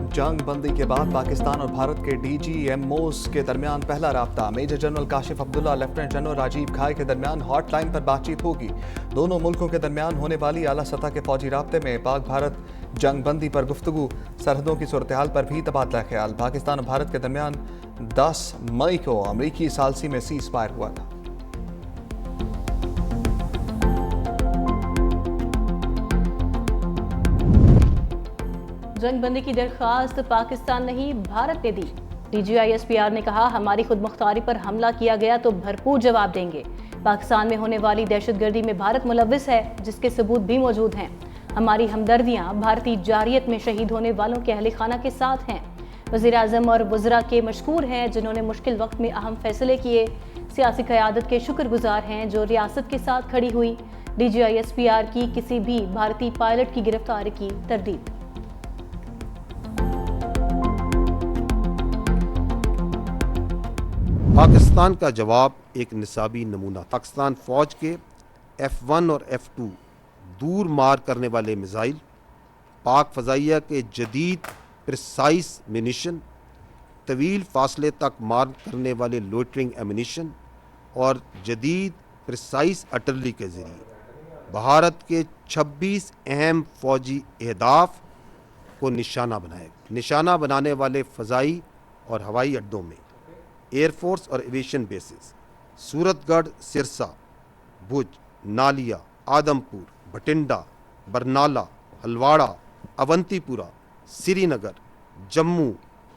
जंग बंदी के बाद पाकिस्तान और भारत के DGMOs के दरमियान पहला राब्ता। Major general Kashif Abdullah, lieutenant general Rajeev Ghai के दरमियान हॉटलाइन पर बातचीत होगी। दोनों मुल्कों के दरमियान होने वाली आला सतह के फौजी राब्ते में पाक भारत जंग बंदी पर गुफ्तगू, सरहदों की सूरत हाल पर भी तबादला ख्याल। पाकिस्तान और भारत के दरमियान 10 मई को अमरीकी सालसी में सीज फायर हुआ था। जंग बंदी की दरख्वास्त पाकिस्तान नहीं भारत ने दी। DGISPR ने कहा, हमारी खुद मुख्तारी पर हमला किया गया तो भरपूर जवाब देंगे। पाकिस्तान में होने वाली दहशतगर्दी में भारत मुलव्विस है, जिसके सबूत भी मौजूद हैं। हमारी हमदर्दियां भारतीय जारियत में शहीद होने वालों के अहले खाना के साथ हैं। वज़ीर आज़म और वज़रा के मशकूर हैं, जिन्होंने मुश्किल वक्त में अहम फैसले किए। सियासी क़यादत के शुक्रगुजार हैं, जो रियासत के साथ खड़ी हुई। DGISPR की किसी भी भारतीय पायलट की गिरफ्तारी की तरदीद। पाकिस्तान का जवाब एक निसाबी नमूना। पाकिस्तान फौज के F1 और F2 दूर मार करने वाले मिसाइल, पाक फ़ज़ाइया के जदीद प्रिसाइस मिनिशन, तवील फासले तक मार करने वाले लोटरिंग एमिनिशन और जदीद प्रिसाइस आर्टिलरी के ज़रिए भारत के 26 अहम फौजी अहदाफ को निशाना बनाएगा। निशाना बनाने वाले फ़ज़ाई और हवाई अड्डों में एयरफोर्स और एविएशन बेसिस, सूरतगढ़, सिरसा, भुज, नालिया, आदमपुर, भटिंडा, बरनाला, हलवाड़ा, अवंतीपुरा, श्रीनगर, जम्मू,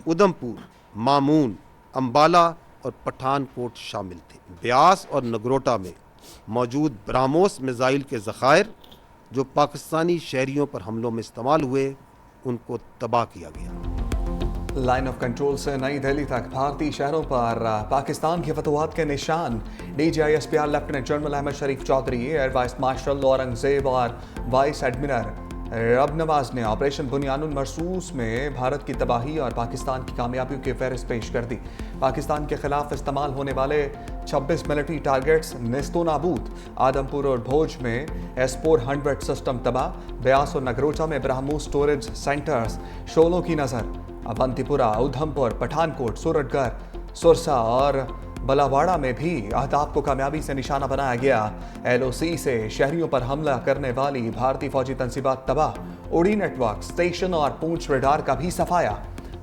उधमपुर, मामून, अम्बाला और पठानकोट शामिल थे। ब्यास और नगरोटा में मौजूद ब्राह्मोस मिसाइल के ज़खायर जो पाकिस्तानी शहरियों पर हमलों में इस्तेमाल हुए, उनको तबाह किया गया। लाइन ऑफ कंट्रोल से नई दिल्ली तक भारतीय शहरों पर पाकिस्तान की फतवाहत के निशान। DGISPR lieutenant general Ahmed Sharif Chaudhry, air vice marshal Aurangzeb और वाइस एडमिरल रब नवाज ने ऑपरेशन बुनियानुल मरसूस में भारत की तबाही और पाकिस्तान की कामयाबियों की फहरिस्त पेश कर दी। पाकिस्तान के खिलाफ इस्तेमाल होने वाले 26 मिलिट्री टारगेट्स नेस्तो नाबूद। आदमपुर और भोज में S-400 सिस्टम तबाह। ब्यास और नगरोटा में ब्राह्मोस स्टोरेज सेंटर्स शोलों की नज़र। अवंतीपुरा, उधमपुर, पठानकोट, सूरतगढ़, सुरसा और बलावाड़ा में भी अहदाफ को कामयाबी से निशाना बनाया गया। LOC से शहरियों पर हमला करने वाली भारतीय फौजी तंसीबात तबाह। उड़ी नेटवर्क, स्टेशन और पूंछ रडार का भी सफाया।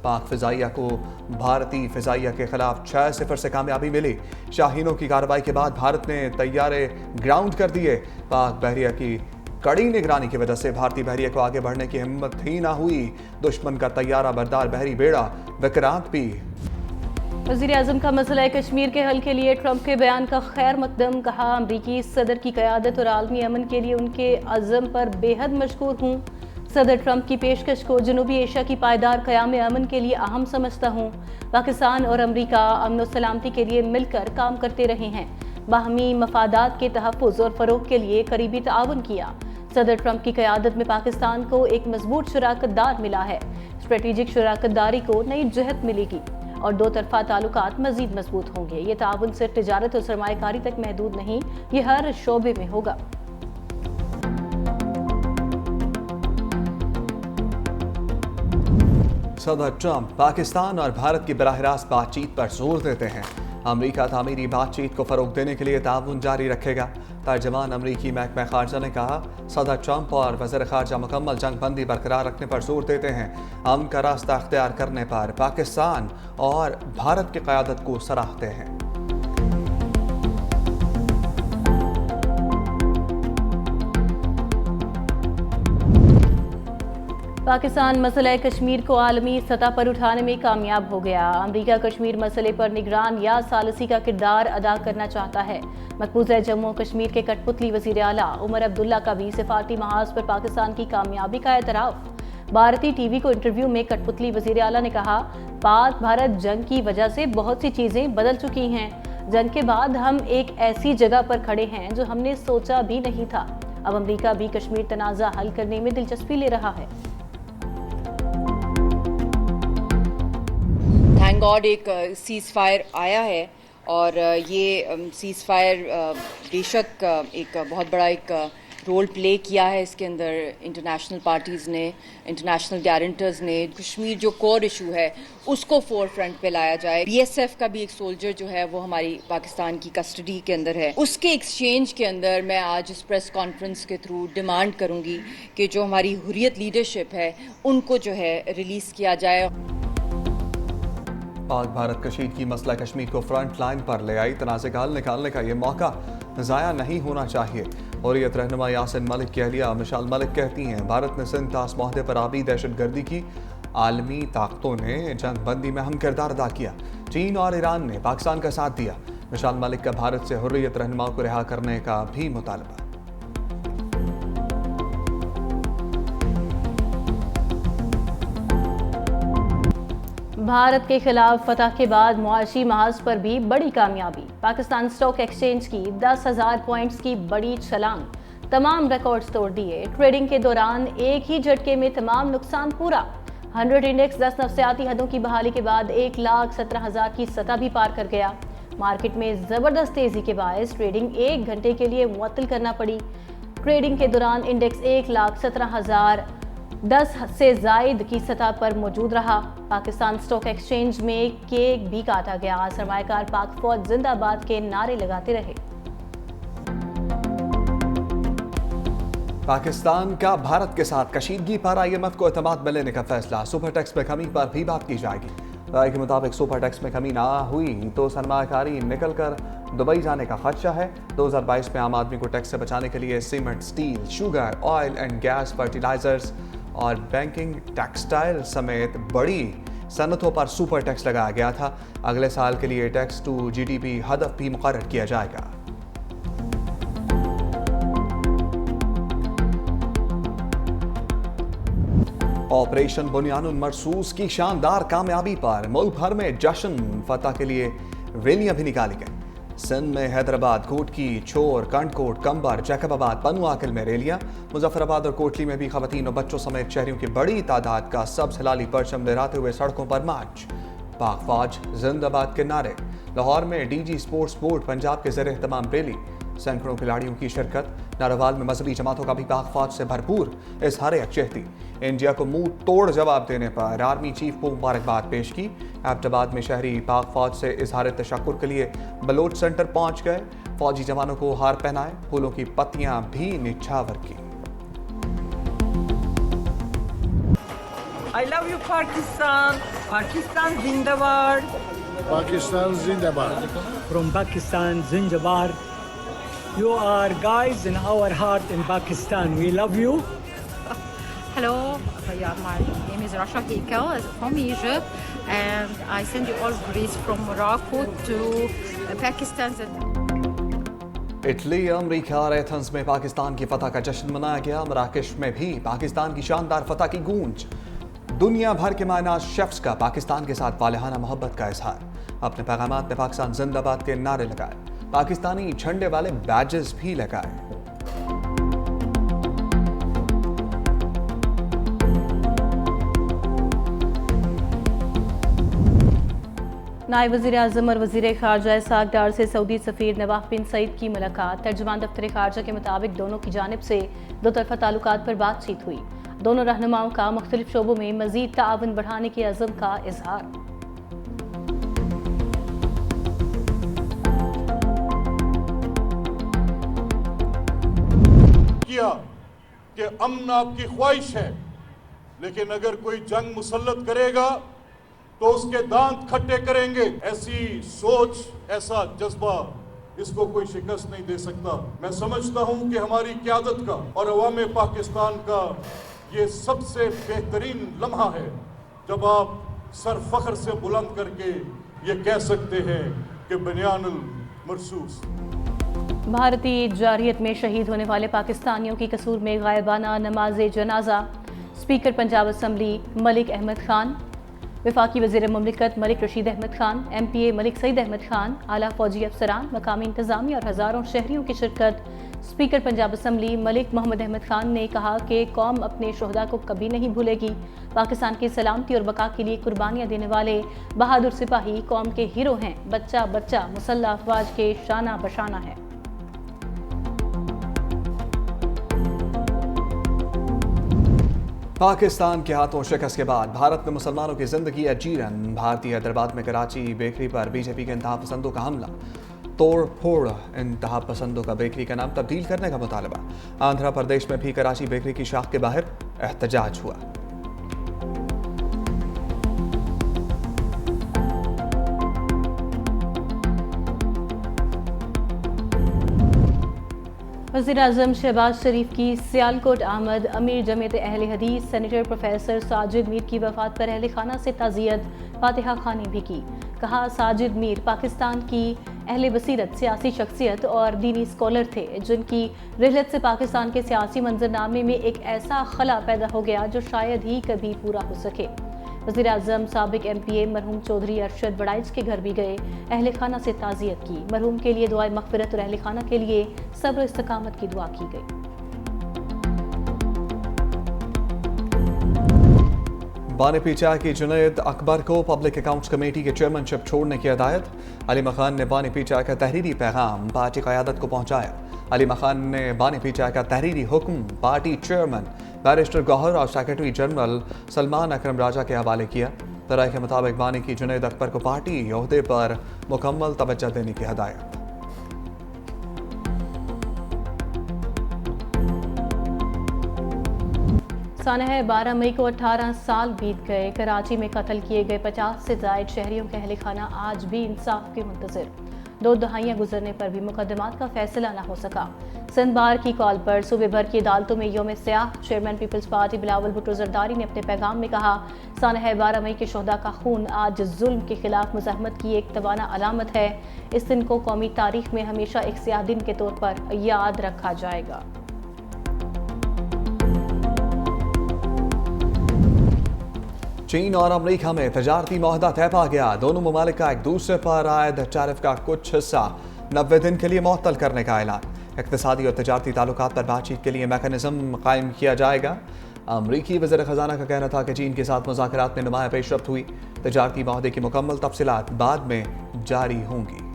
पाक फ़िज़ाइया को भारतीय फ़िज़ाइया के खिलाफ 6-0 से कामयाबी मिली। शाहीनों की कार्रवाई के बाद भारत ने तैयारे ग्राउंड कर दिए। पाक बहरिया की कड़ी निगरानी की वजह से भारतीय बहरिया को आगे बढ़ने की हिम्मत ही ना हुई। दुश्मन का तैयारा बरदार बहरी बेड़ा विक्रांत भी। वज़ीर आज़म का मसला कश्मीर के हल के लिए ट्रंप के बयान का खैर मकदम। कहा, अमरीकी सदर की क़यादत और आलमी अमन के लिए उनके अज़म पर बेहद मशकूर हूँ। सदर ट्रंप की पेशकश को जनूबी एशिया की पायदार क़याम अमन के लिए अहम समझता हूँ। पाकिस्तान और अमरीका अमन और सलामती के लिए मिलकर काम करते रहे हैं। बाहमी मफादात के तहफ़्फ़ुज़ और फ़रोग़ के लिए करीबी ताउन किया। सदर ट्रंप की क़यादत में पाकिस्तान को एक मजबूत शराकतदार मिला है। स्ट्रेटेजिक शराकतदारी को नई जहत मिलेगी और दो तरफा ताल्लुकात मजीद मजबूत होंगे। ये ताउन सिर्फ तिजारत और सरमायाकारी तक महदूद नहीं, ये हर शोबे में होगा। सदर ट्रंप पाकिस्तान और भारत की बराह रास्त बातचीत पर जोर देते हैं। अमरीका तामीरी बातचीत को फ़रोग़ देने के लिए ताउन जारी रखेगा। तर्जमान अमरीकी महकमा ख़ारजा ने कहा, सदर ट्रंप और वज़ीर ख़ारजा मुकम्मल जंग बंदी बरकरार रखने पर जोर देते हैं। अमन का रास्ता अख्तियार करने पर पाकिस्तान और भारत की क़यादत को सराहते हैं। पाकिस्तान मसला कश्मीर को आलमी सतह पर उठाने में कामयाब हो गया। अमरीका कश्मीर मसले पर निगरान या सालसी का किरदार अदा करना चाहता है। मकबूजा जम्मू कश्मीर के कठपुतली वज़ीर आला उमर अब्दुल्ला का भी सिफारती महाज पर पाकिस्तान की कामयाबी का एतराफ़। भारतीय TV को इंटरव्यू में कठपुतली वज़ीर आला ने कहा, पाक भारत जंग की वजह से बहुत सी चीज़ें बदल चुकी हैं। जंग के बाद हम एक ऐसी जगह पर खड़े हैं जो हमने सोचा भी नहीं था। अब अमरीका भी कश्मीर तनाज़ा हल करने में दिलचस्पी ले रहा है। थैंक गॉड एक सीज़ फायर आया है और ये सीज़ फायर बेशक एक बहुत बड़ा एक رول پلے کیا ہے اس کے اندر انٹرنیشنل پارٹیز نے, انٹرنیشنل گارنٹرز نے. کشمیر جو کور ایشو ہے اس کو فور فرنٹ پہ لایا جائے. بی ایس ایف کا بھی ایک سولجر جو ہے وہ ہماری پاکستان کی کسٹڈی کے اندر ہے. اس کے ایکسچینج کے اندر میں آج اس پریس کانفرنس کے تھرو ڈیمانڈ کروں گی کہ جو ہماری حریت لیڈرشپ ہے ان کو جو ہے ریلیز کیا جائے. پاک بھارت کشیدگی مسئلہ کشمیر کو فرنٹ لائن پر لے آئی. تنازع کا حل نکالنے کا یہ موقع ضائع نہیں ہونا چاہیے. حریت رہنما یاسین ملک کہہ لیا. مشال ملک کہتی ہیں بھارت نے سندھ طاس معاہدے پر آبی دہشت گردی کی. عالمی طاقتوں نے جنگ بندی میں اہم کردار ادا کیا. چین اور ایران نے پاکستان کا ساتھ دیا. مشال ملک کا بھارت سے حریت رہنما کو رہا کرنے کا بھی مطالبہ. بھارت کے خلاف فتح کے بعد معاشی محاذ پر بھی بڑی کامیابی. پاکستان اسٹاک ایکسچینج کی 10,000 پوائنٹس کی بڑی چھلانگ. تمام ریکارڈز توڑ دیے. ٹریڈنگ کے دوران ایک ہی جھٹکے میں تمام نقصان پورا. 100 انڈیکس 10 نفسیاتی حدوں کی بحالی کے بعد 1,17,000 کی سطح بھی پار کر گیا. مارکیٹ میں زبردست تیزی کے باعث ٹریڈنگ 1 گھنٹے کے لیے معطل کرنا پڑی. ٹریڈنگ کے دوران انڈیکس 1,17,010 سے زائد کی سطح پر موجود رہا. پاکستان اسٹاک ایکسچینج میں کیک بھی کاٹا گیا. سرمایہ کار پاک فوج زندہ باد کے نعرے لگاتے رہے. پاکستان کا بھارت کے ساتھ کشیدگی پر آئی ایم ایف کو اعتماد میں لینے کا فیصلہ. سپر ٹیکس میں کمی پر بھی بات کی جائے گی. رائے کے مطابق سپر ٹیکس میں کمی نہ ہوئی تو سرمایہ کاری نکل کر دبئی جانے کا خدشہ ہے. 2022 میں عام آدمی کو ٹیکس سے بچانے کے لیے cement, steel, sugar, oil and gas, fertilisers اور بینکنگ، ٹیکسٹائل سمیت بڑی صنعتوں پر سپر ٹیکس لگایا گیا تھا. اگلے سال کے لیے tax to G D P ہدف بھی مقرر کیا جائے گا. آپریشن بنیان المرصوص کی شاندار کامیابی پر ملک بھر میں جشن. فتح کے لیے ریلیاں بھی نکالی گئیں. سندھ میں حیدرآباد، کوٹکی، چھور، کنڈ کوٹ، کمبر، جیکب آباد، پنو آکل میں ریلیاں. مظفر آباد اور کوٹلی میں بھی خواتین اور بچوں سمیت شہریوں کی بڑی تعداد کا سبز ہلالی پرچم لہراتے ہوئے سڑکوں پر مارچ. پاک فوج زندہ باد کے نعرے. لاہور میں D G sports board Punjab کے زیر اہتمام ریلی. سینکڑوں کھلاڑیوں کی شرکت. ناروال میں مذہبی جماعتوں کا بھی پاک فوج سے بھرپور اظہار یکجہتی. انڈیا کو منہ توڑ جواب دینے پر آرمی چیف کو مبارکباد پیش کی. ایبٹ آباد میں شہری پاک فوج سے اظہار تشکر کے لیے بلوچ سینٹر پہنچ گئے. فوجی جوانوں کو ہار پہنائے. پھولوں کی پتیاں بھی نچھاور کی. I love you Pakistan. Pakistan Zindabad. Pakistan Zindabad. From Pakistan Zindabad. You are guys in our heart in Pakistan. We love you. Hello, yeah, my name is Rasha Kekel from Egypt, and I send you all greetings from Morocco to Pakistan. اٹلی، امریکہ اور Athens میں پاکستان کی فتح کا جشن منایا گیا. مراکش میں بھی پاکستان کی شاندار فتح کی گونج. دنیا بھر کے مایناز شیفز کا پاکستان کے ساتھ والہانہ محبت کا اظہار. اپنے پیغامات میں پاکستان زندہ باد کے نعرے لگائے. پاکستانی جھنڈے والے بیجز بھی لگائے. نائب وزیر اعظم اور وزیر خارجہ اسحاق ڈار سے سعودی سفیر نواف بن سعید کی ملاقات. ترجمان دفتر خارجہ کے مطابق دونوں کی جانب سے دو طرفہ تعلقات پر بات چیت ہوئی. دونوں رہنماؤں کا مختلف شعبوں میں مزید تعاون بڑھانے کے عزم کا اظہار. کیا کہ امن آپ کی خواہش ہے، لیکن اگر کوئی جنگ مسلط کرے گا تو اس کے دانت کھٹے کریں گے. ایسی سوچ، ایسا جذبہ، اس کو کوئی شکست نہیں دے سکتا. میں سمجھتا ہوں کہ ہماری قیادت کا اور عوام پاکستان کا یہ سب سے بہترین لمحہ ہے جب آپ سر فخر سے بلند کر کے یہ کہہ سکتے ہیں کہ بنیان المرصوص. بھارتی جارحیت میں شہید ہونے والے پاکستانیوں کی قصور میں غائبانہ نماز جنازہ. اسپیکر پنجاب اسمبلی ملک احمد خان، وفاقی وزیر مملکت ملک رشید احمد خان، ایم پی اے ملک سعید احمد خان، اعلیٰ فوجی افسران، مقامی انتظامیہ اور ہزاروں شہریوں کی شرکت. اسپیکر پنجاب اسمبلی ملک محمد احمد خان نے کہا کہ قوم اپنے شہداء کو کبھی نہیں بھولے گی. پاکستان کی سلامتی اور بقا کے لیے قربانیاں دینے والے بہادر سپاہی قوم کے ہیرو ہیں. بچہ بچہ مسلح افواج کے شانہ بشانہ ہے. पाकिस्तान के हाथों शिकस्त के बाद भारत में मुसलमानों की जिंदगी अजीरन। भारतीय हैदराबाद में कराची बेकरी पर बीजेपी के इंतहा पसंदों का हमला, तोड़ फोड़। इंतहा पसंदों का बेकरी का नाम तब्दील करने का मुतालबा। आंध्र प्रदेश में भी कराची बेकरी की शाख के बाहर एहतजाज हुआ। वज़ीर-ए-आज़म शहबाज शरीफ की सियालकोट आमद। अमीर जमीयत अहले हदीस सेनेटर प्रोफेसर साजिद मीर की वफ़ात पर अहले खाना से ताज़ियत, फातिहा खानी भी की। कहा, साजिद मीर पाकिस्तान की अहले बसीरत सियासी शख्सियत और दीनी स्कॉलर थे, जिनकी रिहलत से पाकिस्तान के सियासी मंजरनामे में एक ऐसा खला पैदा हो गया जो शायद ही कभी पूरा हो सके। वज़ीर-ए-आज़म साबिक MPA मरहूम चौधरी अरशद बड़ाइच के घर भी गए, अहले खाना से ताज़ियत की। मरहूम के लिए दुआए मग़फ़िरत और अहले खाना के लिए सब्र इस्तकामत की दुआ की गई। बानी पीचा की जुनैद अकबर को पब्लिक अकाउंट्स कमेटी के चेयरमैनशिप छोड़ने की हदायत। अली मखान ने बानी पीचा का तहरीरी पैगाम पार्टी क़यादत को पहुंचाया। अली मखान ने बानी पीचा का तहरीरी हुक्म पार्टी चेयरमैन बैरिस्टर गौहर और सेक्रेटरी जनरल सलमान अकरम राजा के हवाले किया। राय के मुताबिक बानी की जुनैद अकबर को पार्टी ओहदे पर मुकम्मल तवज्जो देने की हदायत। सानह 12 मई को 18 साल बीत गए। कराची में कत्ल किए गए 50 से ज़ायद शहरियों के अहले खाना आज भी इंसाफ के मुंतज़िर। 2 दहाइयाँ गुजरने पर भी मुकदमात का फैसला न हो सका। सिंध बार की कॉल पर सूबे भर की अदालतों में यौम स्याह। Chairman peoples party Bilawal Bhutto Zardari ने अपने पैगाम में कहा, सानह 12 मई के शोहदा का खून आज जुल्म के खिलाफ मुज़ाहमत की एक तवाना अलामत है। इस दिन को कौमी तारीख में हमेशा एक स्याह दिन के तौर पर याद रखा जाएगा। चीन और अमेरिका में तजारती मुआहदा तय पा गया। दोनों ममालिक का एक दूसरे पर आयद टैरिफ का कुछ हिस्सा 90 दिन के लिए मुअत्तल करने का ऐलान। इक़्तिसादी और तजारती ताल्लुकात पर बातचीत के लिए मैकेनिज़्म कायम किया जाएगा। अमरीकी वज़ीर ख़ज़ाना का कहना था कि चीन के साथ मुज़ाकरात में नुमाया पेशरफ्त हुई। तजारती मुआहदे की मुकम्मल तफसीलात बाद में जारी होंगी।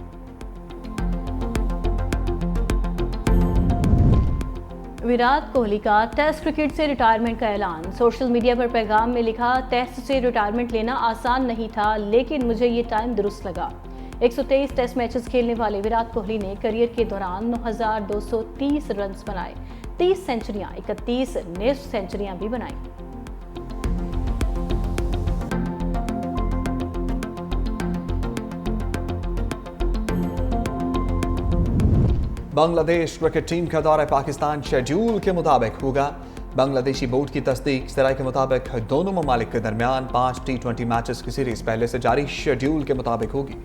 विराट कोहली का टेस्ट क्रिकेट से रिटायरमेंट का ऐलान। सोशल मीडिया पर पैगाम में लिखा, टेस्ट से रिटायरमेंट लेना आसान नहीं था, लेकिन मुझे ये टाइम दुरुस्त लगा। 123 टेस्ट मैचेस खेलने वाले विराट कोहली ने करियर के दौरान 9,230 रन बनाए, 30 सेंचुरियां, 31 निस्फ सेंचुरियां भी बनाई। बांग्लादेश क्रिकेट टीम का दौरा पाकिस्तान शेड्यूल के मुताबिक होगा। बांग्लादेशी बोर्ड की तस्दीक सराय के मुताबिक दोनों ममालिक के दरमियान 5 T20 मैचेस की सीरीज पहले से जारी शेड्यूल के मुताबिक होगी।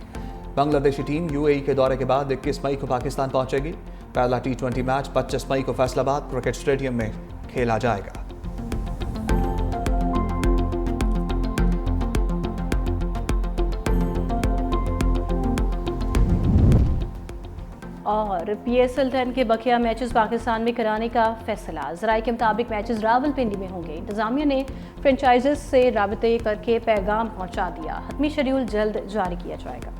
बांग्लादेशी टीम UAE के दौरे के बाद 21 मई को पाकिस्तान पहुंचेगी। पहला T20 मैच 25 मई को फैसलाबाद क्रिकेट स्टेडियम में खेला जाएगा। और PSL 10 के बकिया मैचेस पाकिस्तान में कराने का फैसला। ज़राए के मुताबिक मैचेस रावलपिंडी में होंगे। इंतजामिया ने फ्रेंचाइजेस से राबते करके पैगाम पहुंचा दिया। हतमी शेड्यूल जल्द जारी किया जाएगा।